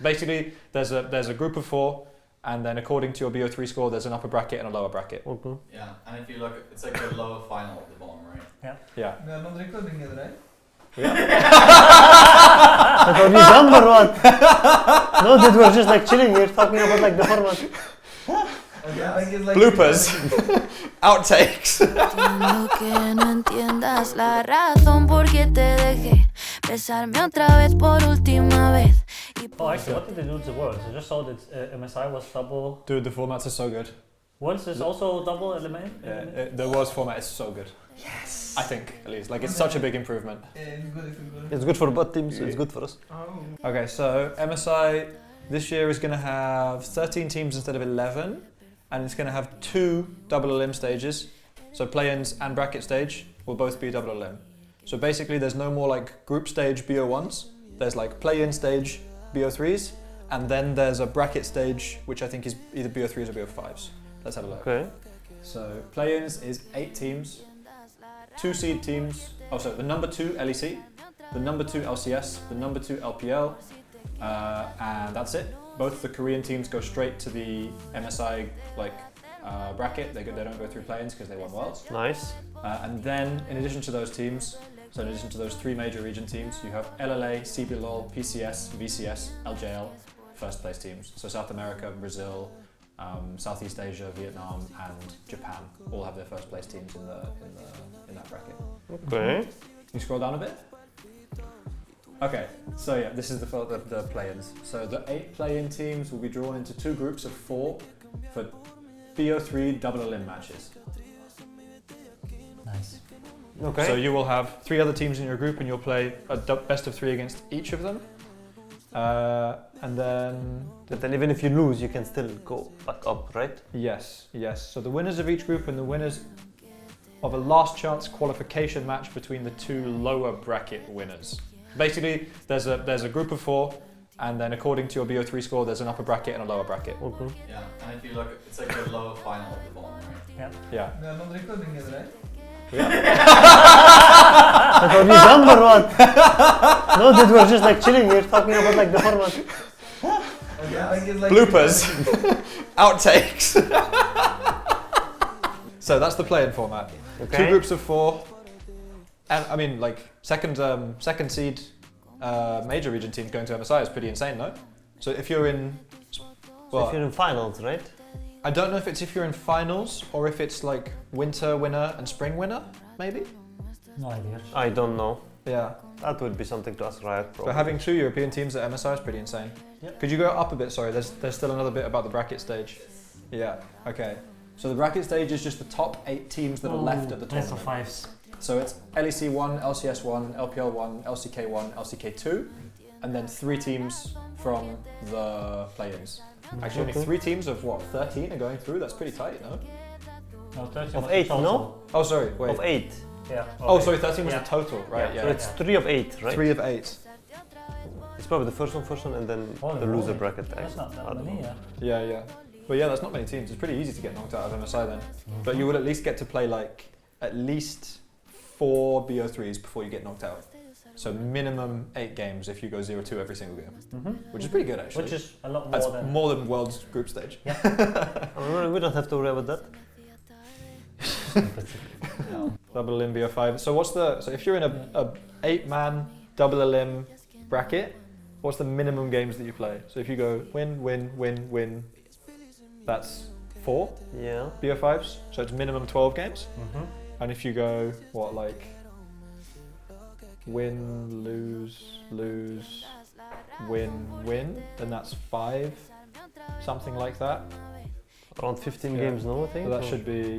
Basically, there's a group of 4, and then according to your BO3 score, there's an upper bracket and a lower bracket. Okay. Yeah, and if you look, it's like the lower final at the bottom, right? Yeah. We are not recording it, right? I thought you done or what? No, dude, we're just like chilling here talking about like the format. Okay, I guess like Bloopers. Outtakes. Entiendo que no entiendas la razón por qué te dejé besarme otra vez por última vez. Oh, actually, what did they do to Worlds? I just saw that MSI was double. Dude, the formats are so good. Worlds is also double element? Yeah, the Worlds format is so good. Yes. I think, at least. Like, it's such a big improvement. Yeah, it's good. It's good for both teams, it's good for us. Oh. Okay, so MSI this year is going to have 13 teams instead of 11, and it's going to have 2 double elim stages. So play-ins and bracket stage will both be double elim. So basically, there's no more like group stage BO1s. There's like play-in stage BO3s, and then there's a bracket stage, which I think is either BO3s or BO5s. Let's have a look. Okay. So play-ins is 8 teams, 2 seed teams. Oh, so the number 2 LEC, the number 2 LCS, the number 2 LPL, and that's it. Both the Korean teams go straight to the MSI bracket. They don't go through play-ins because they won Worlds. Nice. And then, in addition to those teams, so in addition to those 3 major region teams, you have LLA, CBLOL, PCS, VCS, LJL, first place teams. So South America, Brazil, Southeast Asia, Vietnam, and Japan all have their first place teams in that bracket. Okay. You scroll down a bit. Okay, so yeah, this is the play-ins. So the 8 play-in teams will be drawn into 2 groups of 4 for BO3 double elim matches. Nice. Okay. So you will have 3 other teams in your group, and you'll play a best of 3 against each of them. And then... But then even if you lose, you can still go back up, right? Yes. So the winners of each group and the winners of a last chance qualification match between the 2 lower bracket winners. Basically, there's a group of 4, and then according to your BO3 score, there's an upper bracket and a lower bracket. Okay. Yeah, and if you look, it's like the lower final at the bottom, right? Yeah. We are not recording it, right? I thought you done or what? No, dude, we're just like chilling here talking about like the format. Okay, I guess like Bloopers. Outtakes. So that's the play-in format. Okay. 2 groups of 4. And I mean, like, second seed major region team going to MSI is pretty insane, no? So if you're in... So if you're in finals, right? I don't know if you're in finals or if it's like winter winner and spring winner, maybe? No idea. I don't know. Yeah. That would be something to ask Riot, probably. But having 2 European teams at MSI is pretty insane. Yep. Could you go up a bit? Sorry, there's still another bit about the bracket stage. Yeah, okay. So the bracket stage is just the top 8 teams that are left at the Best of tournament. 5s. So it's LEC 1, LCS 1, LPL 1, LCK 1, LCK 2, and then 3 teams from the play-ins. Actually, only 3 teams of what, 13 are going through? That's pretty tight, no? No, 13 Of was 8, total. no? Oh, sorry, wait. Of 8. Yeah. Oh, okay. sorry, 13 was Yeah. the total, right? Yeah. So Yeah. it's 3 of 8, right? 3 of 8. It's probably the first one, and then Holy the loser moly. bracket. That's not I that don't many, know. yeah. Yeah. But yeah, that's not many teams. It's pretty easy to get knocked out of MSI then. But you will at least get to play like at least 4 BO3s before you get knocked out. So minimum 8 games if you go 0-2 every single game, which is pretty good actually. Which is a lot more That's than... more than World's group stage. We don't have to worry about that. Double elim BO5. So so if you're in a 8-man double elim bracket, what's the minimum games that you play? So if you go win, that's 4 Yeah. BO5s. So it's minimum 12 games. And if you go win, lose, win, then that's 5, something like that. Around 15 Yeah. games, no, I think? So that Or- should be,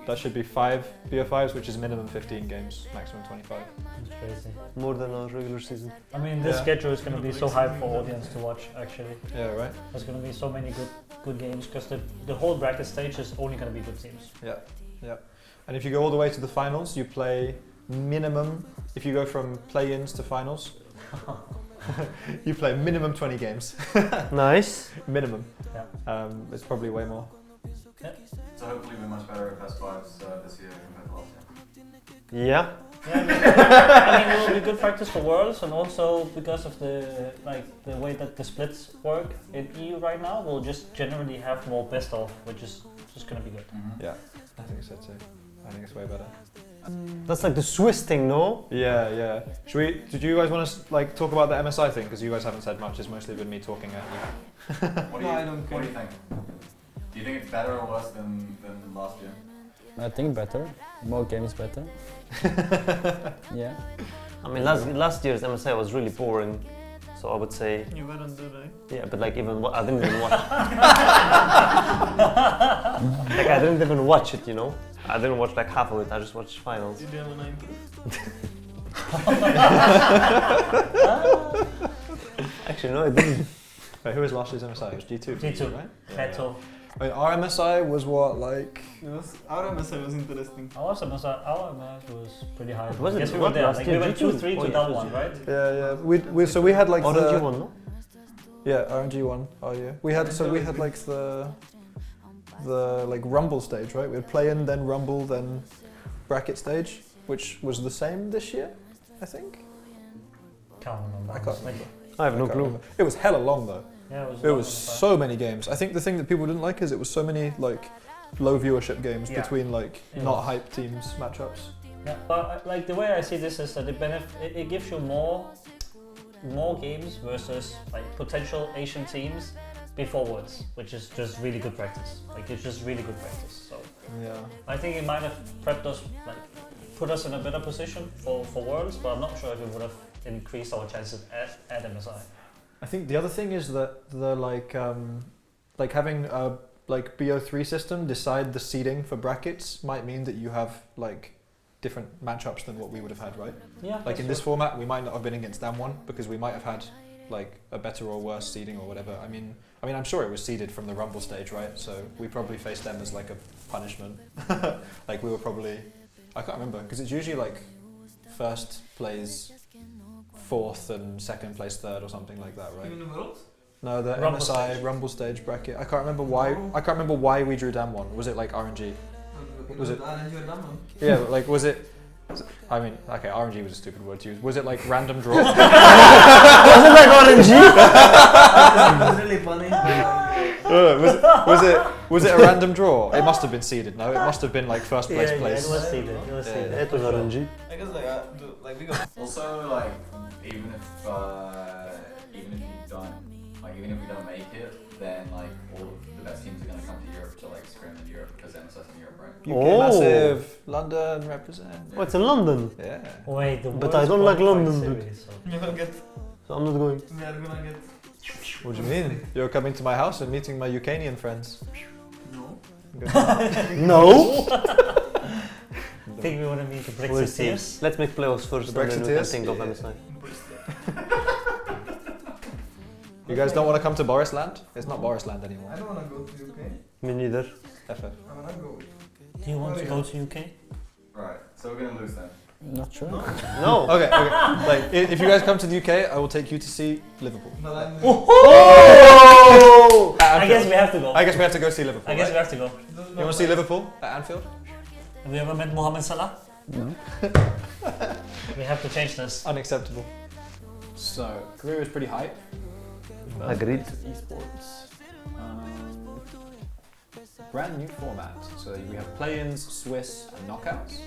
that should be 5 BO5s, which is minimum 15 games, maximum 25. It's crazy. more than our regular season. I mean, this Yeah. schedule is going to be so hype for audience to watch, actually. Yeah, right? There's going to be so many good games, because the whole bracket stage is only going to be good teams. Yeah. And if you go all the way to the finals, you play minimum, if you go from play-ins to finals, you play minimum 20 games. Nice. Minimum. Yeah. It's probably way more. So hopefully we're much better at best 5s this year compared to last year. Yeah. Yeah, I mean, it will be good practice for Worlds, and also because of the way that the splits work in EU right now, we'll just generally have more best of, which is just gonna be good. Yeah, I think so too. I think it's way better. That's like the Swiss thing, no? Yeah. Did you guys want to like talk about the MSI thing? Because you guys haven't said much. It's mostly been me talking at you. What do No, you, I don't what do you think? Do you think it's better or worse than last year? I think better. More games better. Yeah. I mean, last year's MSI was really boring, so I would say. You weren't there, right? Yeah, but like I didn't even watch. Like I didn't even watch it, you know. I didn't watch like half of it. I just watched finals. Did you have a 9 Actually, no, I didn't. Wait, who was last year's MSI? It was G2. G2, right? Heto. I mean, our MSI was what, like? Our MSI was interesting. Our MS was pretty high. Was I guess it? we were What, there. last Like, year we went G2? 2-3 Oh, to yeah, that it was one, G2. right? Yeah. So we had like Orange the won, no? yeah RNG one. Oh yeah. We had like the like rumble stage, right? We had play-in, then rumble, then bracket stage, which was the same this year, I think. Can't remember. I can't honestly. remember. I have no I can't clue. remember. It was hella long though. Yeah, It long was on the side. so many games. I think the thing that people didn't like is it was so many like low viewership games Yeah. between like It not was. hype teams matchups. Yeah, but like the way I see this is that it gives you more games versus like potential Asian teams before Worlds, which is just really good practice. Like it's just really good practice. So Yeah. I think it might have prepped us, like put us in a better position for Worlds, but I'm not sure if it would have increased our chances at MSI. I think the other thing is that the like having a like BO3 system decide the seeding for brackets might mean that you have like different matchups than what we would have had, right? Yeah. Like in this format, we might not have been against Damwon because we might have had like a better or worse seeding or whatever. I mean, I'm sure it was seeded from the Rumble stage, right? So we probably faced them as like a punishment. Like we were probably, I can't remember because it's usually like first plays fourth and second plays third or something like that, right? Even the Worlds? No, the Rumble MSI stage. Rumble stage bracket. I can't remember why. I can't remember why we drew Damwon. Was it like RNG? Was it- RNG or Damwon? Yeah, but, like was it? I mean, okay, RNG was a stupid word to use. Was it like random draw? Was it like RNG? It was really funny. Was it a random draw? It must have been seeded. No, it must have been like first place Yeah, place. it was seeded. It was Yeah. seeded. It was RNG. I guess like we got Also, like, even if we don't make it, then like all of the best teams are gonna come to Europe to like scrim in Europe because MSI's in Europe, right? UK Oh. massive, London represent. Oh, it's in London, Yeah. Wait, the But Worlds I don't like qualifying London, dude. series, so- we will get so I'm not going. we are gonna get What do you mean? You're coming to my house and meeting my Ukrainian friends. no. No. Think we want to meet the We'll see. Brexiteers? Let's make playoffs first, The and then we can Brexiteers? think of Yeah. MSI. You guys don't want to come to Borisland? It's not Borisland anymore. I don't wanna go to UK. Me neither. FF. I wanna go. Do you want to go to UK? Right. So we're gonna lose then. Not sure. No. Okay. Like, if you guys come to the UK, I will take you to see Liverpool. But I'm Oh! At I guess Anfield. we have to go. I guess we have to go see Liverpool. I guess we right? have to go. You want to see Liverpool at Anfield? Have you ever met Mohamed Salah? No. We have to change this. Unacceptable. So, career is pretty hype. Agreed. Esports. Brand new format. So we have play-ins, Swiss, and knockouts.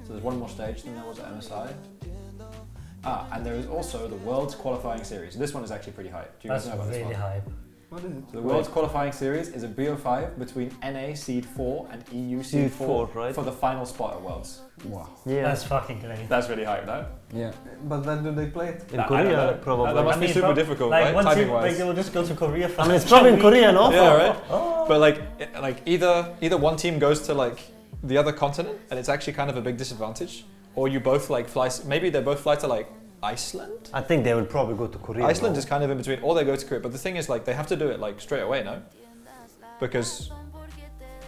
So there's one more stage than there was at MSI. And there is also the Worlds Qualifying Series. This one is actually pretty hype. Do you guys That's know about this really one? hype. what is it? So the Worlds Qualifying Series is a BO5 between NA Seed 4 and EU Seed Seed 4 4, right? for the final spot at Worlds. Wow. Yeah. That's fucking great. That's really hype, no? Yeah. But when do they play it? In I don't know. Korea, probably. That must be super difficult, like right? once you, Timing-wise. like they will just go to Korea for I mean, it's probably in Korea, no? Yeah, right? Oh. But like either one team goes to like the other continent and it's actually kind of a big disadvantage, or you both like fly. Maybe they both fly to like Iceland. I think they will probably go to Korea. Iceland no? is kind of in between, or they go to Korea. But the thing is, like, they have to do it like straight away, no? Because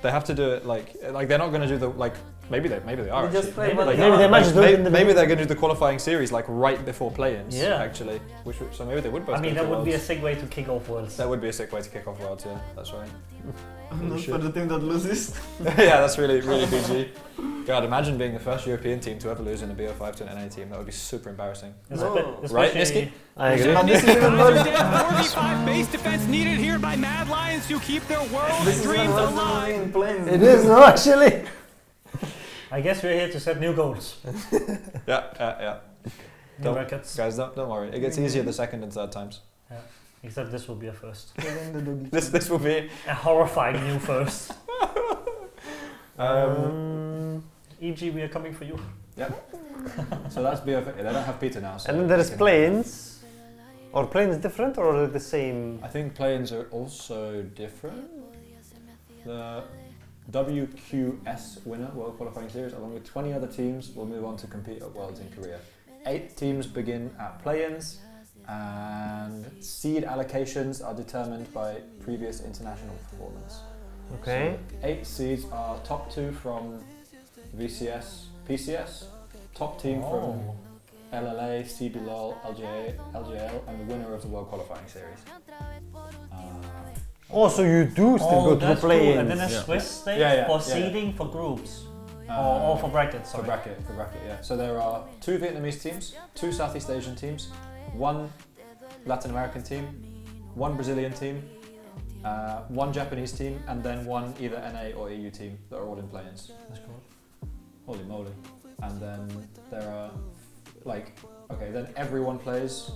they have to do it like they're not going to do the like Maybe they are We actually. just play Maybe but they Maybe they might just do it in the Maybe they're going to do the qualifying series like right before play-ins. Yeah. Actually, so maybe they would both. I mean, go that to would be a Worlds. sick way to kick off Worlds. That would be a sick way to kick off Worlds. Yeah, that's right. not should. for the team that loses. Yeah, that's really PG. God, imagine being the first European team to ever lose in a BO5 to an NA team. That would be super embarrassing. Right, Niski? I agree. But this is even more. 4v5 base defense needed here by Mad Lions to keep their world This and is dreams worse than alive. in planes. It is, no, actually. I guess we're here to set new goals. Yeah. New Don't- records. Guys, don't worry. It gets easier the second and third times. Except this will be a first. This will be. A horrifying new first. E.g., we are coming for you. So that's BO5. They don't have Peter now. So And then there is they can- planes. Or planes different or are they the same? I think play-ins are also different. The WQS winner, World Qualifying Series, along with 20 other teams, will move on to compete at Worlds in Korea. 8 teams begin at play-ins, and seed allocations are determined by previous international performance. Okay. So 8 seeds are top 2 from VCS, PCS, top team from LLA, CBLOL, LGL, and the winner of the World Qualifying Series. Oh, so you do still go to the that's cool. play-ins. And then a Swiss stage Yeah, for yeah. seeding for groups. Uh, or for brackets, For sorry. bracket, yeah. So there are 2 Vietnamese teams, 2 Southeast Asian teams, 1 Latin American team, 1 Brazilian team, 1 Japanese team, and then 1 either NA or EU team that are all in play-ins. That's cool. Holy moly. And then there are, then everyone plays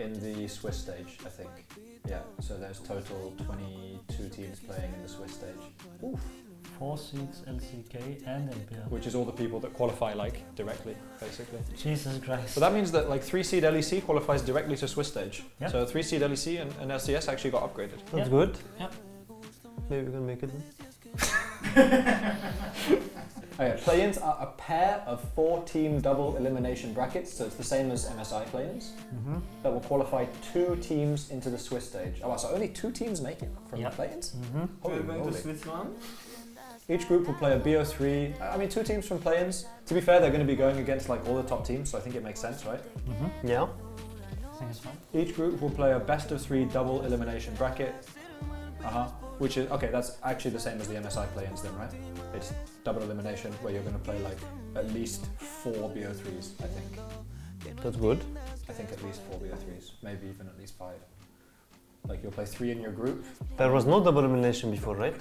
in the Swiss stage, I think. Yeah, so there's total 22 teams playing in the Swiss stage. Oof. 4 seeds, LCK and LPL. Which is all the people that qualify directly, basically. Jesus Christ. So that means that 3 seed LEC qualifies directly to Swiss stage. Yeah. So 3 seed LEC and LCS actually got upgraded. That's good. Yeah. Maybe we can make it then. Okay, play-ins are a pair of 4-team double elimination brackets, so it's the same as MSI play-ins, that will qualify 2 teams into the Swiss stage. Oh wow, so only 2 teams make it from the play-ins? Holy We're going to moly. Switzerland. Each group will play a BO3. I mean, 2 teams from play-ins. To be fair, they're going to be going against all the top teams, so I think it makes sense, right? Yeah. I think it's fine. Each group will play a best of 3 double elimination bracket. Which is, okay, that's actually the same as the MSI play-ins then, right? It's double elimination where you're going to play at least 4 BO3s, I think. That's good. I think at least 4 BO3s, maybe even at least 5. You'll play 3 in your group. There was no double elimination before, right?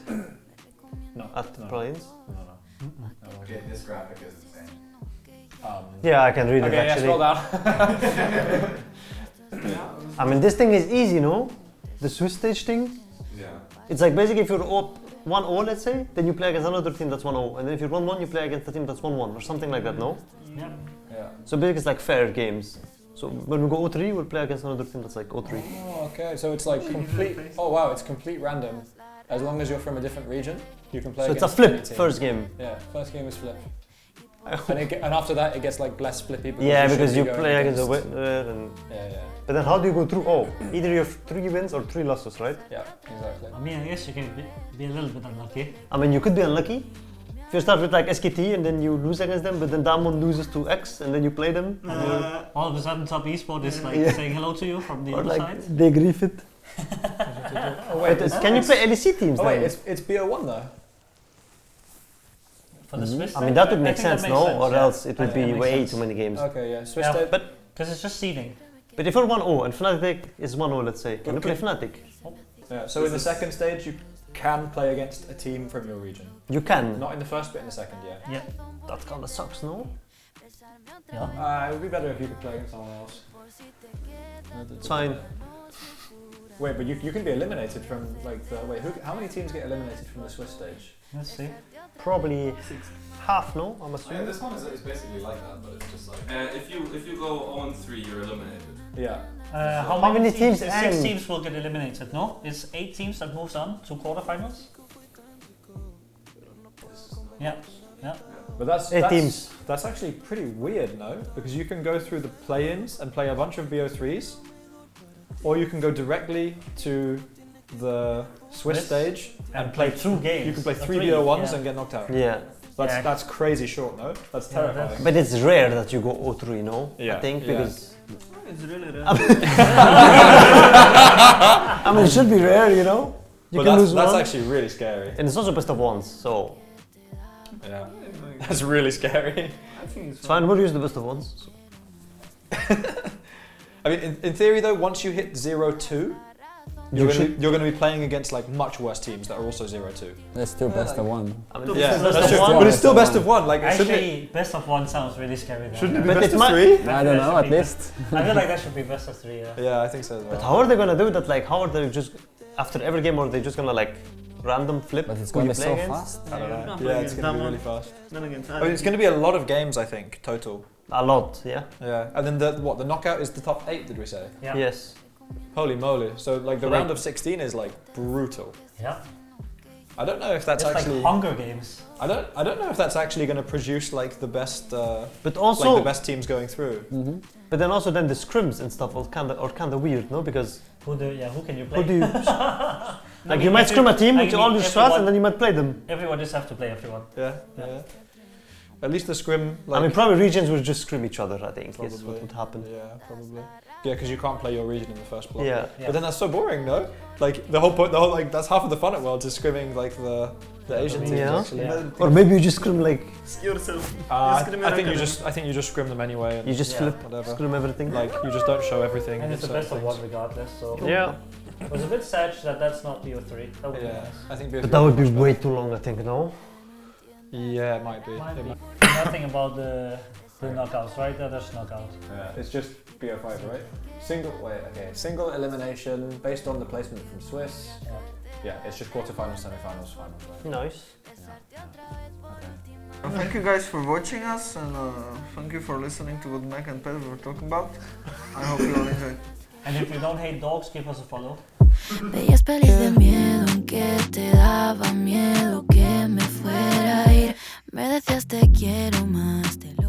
No. At no, play-ins? No. Okay, this graphic is insane. Yeah, I can read it Okay, yeah, actually. scroll down. I mean, this thing is easy, no? The Swiss stage thing. Yeah. It's basically if you're 1-0, let's say, then you play against another team that's 1-0. And then if you're 1-1, you play against a team that's 1-1 or something like that, no? Yeah. Yeah. So basically it's fair games. So when we go 0-3, we'll play against another team that's 0-3. Oh, okay. So it's complete. Oh wow, it's complete random. As long as you're from a different region, you can play. So it's a against any flip team. first game. Yeah, first game is flip. And after that, it gets less flippy. Because you should be play going against a winner. And Yeah. but then how do you go through? Oh, either you have 3 wins or 3 losses, right? Yeah, exactly. I mean, I guess you can be a little bit unlucky. I mean, you could be unlucky. If you start with SKT and then you lose against them, but then Damwon loses to X and then you play them. All of a sudden, Top Esport is saying hello to you from the Or other side. they grief it. Oh wait, Can you play LEC teams Oh then? wait, it's BO1 though. For the Swiss I mean, stage, that would I make think that sense, makes no? sense, Or yeah. else it would I think be that way makes too sense. many games. Okay, yeah. Swiss Yeah, state. Because it's just seeding. But if you're 1-0 and Fnatic is 1-0, let's say, can you play Fnatic? Yeah. So in the second stage, you can play against a team from your region. You can. Not in the first, but in the second, yeah. Yeah. That kind of sucks, no? Yeah. It would be better if you could play against someone else. It's fine. Wait, but you can be eliminated from how many teams get eliminated from the Swiss stage? Let's see. Probably half, no? I'm Yeah, assuming. this one is basically like that, but it's just If you go 0-3, you're eliminated. Yeah. How many teams Six end? teams will get eliminated, no? It's 8 teams that moves on to quarterfinals. Yeah. But that's 8 teams. That's actually pretty weird, no? Because you can go through the play-ins and play a bunch of BO3s, or you can go directly to the Swiss Swiss stage And play 2 games. You can play Or 3 three, BO1s yeah. and get knocked out. Yeah. That's crazy short, no? That's Yeah, terrifying. that's- But it's rare that you go 0-3, no? Yeah, I think yeah. because It's really rare. I mean it should be rare, you know. You But can lose that's one, actually really scary. and it's also best of ones, so Yeah, that's really scary. I think it's fine. We'll use the best of ones. I mean, in theory though, once you hit 0-2, you're going to be playing against like much worse teams that are also 0-2. That's still best of one. I mean, Yeah, it's that's best true. of one. But it's still best of one. Like, shouldn't it? Actually, best of one sounds really scary. Though. Shouldn't it be But best it of might- 3? I don't know, at least. I feel like that should be best of 3. Yeah. Yeah, I think so as But well. how are they gonna do that? Like, how are they just after every game, or are they just gonna like random flip? But it's who gonna you be play so against? fast. I don't know. Yeah, Yeah, it's going to be Damon. really fast. Then again, I mean, it's going to be a lot of games, I think, total. A lot, yeah. Yeah, and then the knockout is the top 8, did we say? Yeah. Yes. Holy moly! So like the So, round like- of 16 is like brutal. Yeah. I don't know if that's It's actually. like Hunger Games. I don't know if that's actually going to produce like the best. But also, like the best teams going through. Mm-hmm. but then also then the scrims and stuff are kind of weird, no? Because Who can you play? who do you like? You might every- scrim a team I with mean, all your strats, everyone- and then you might play them. Everyone just have to play everyone. Yeah, yeah. At least the scrim. Like, I mean, probably regions will just scrim each other. I think is Probably. what would happen. Yeah, probably. Yeah, because you can't play your region in the first block. Yeah. Yeah. But then that's so boring, no? Like the whole point, like that's half of the fun at Worlds is scrimming like the Asian teams Yeah. actually. Yeah. Or maybe you just scrim like yourself. I scrim think you American. just scrim them anyway. And you just Yeah. flip, whatever. scrim everything. Like you just don't show everything. And it's the certain best of things. one regardless. So Yeah. it was a bit sad that that's not BO3. That would be Yeah, nice. I think. But that would be way too long, I think. No. Yeah, it might be. Might It be. might- Nothing about the knockouts, right? There's knockouts. Yeah, it's just BO5, right? Single elimination based on the placement from Swiss. Yeah. Yeah, it's just quarterfinals, semifinals, finals. Right? Nice. Okay. Thank you guys for watching us, and thank you for listening to what Mac and Pet were talking about. I hope you all enjoyed. And if you don't hate dogs, give us a follow. Veías pelis de miedo, aunque te daba miedo que me fuera a ir. Me decías te quiero más de lo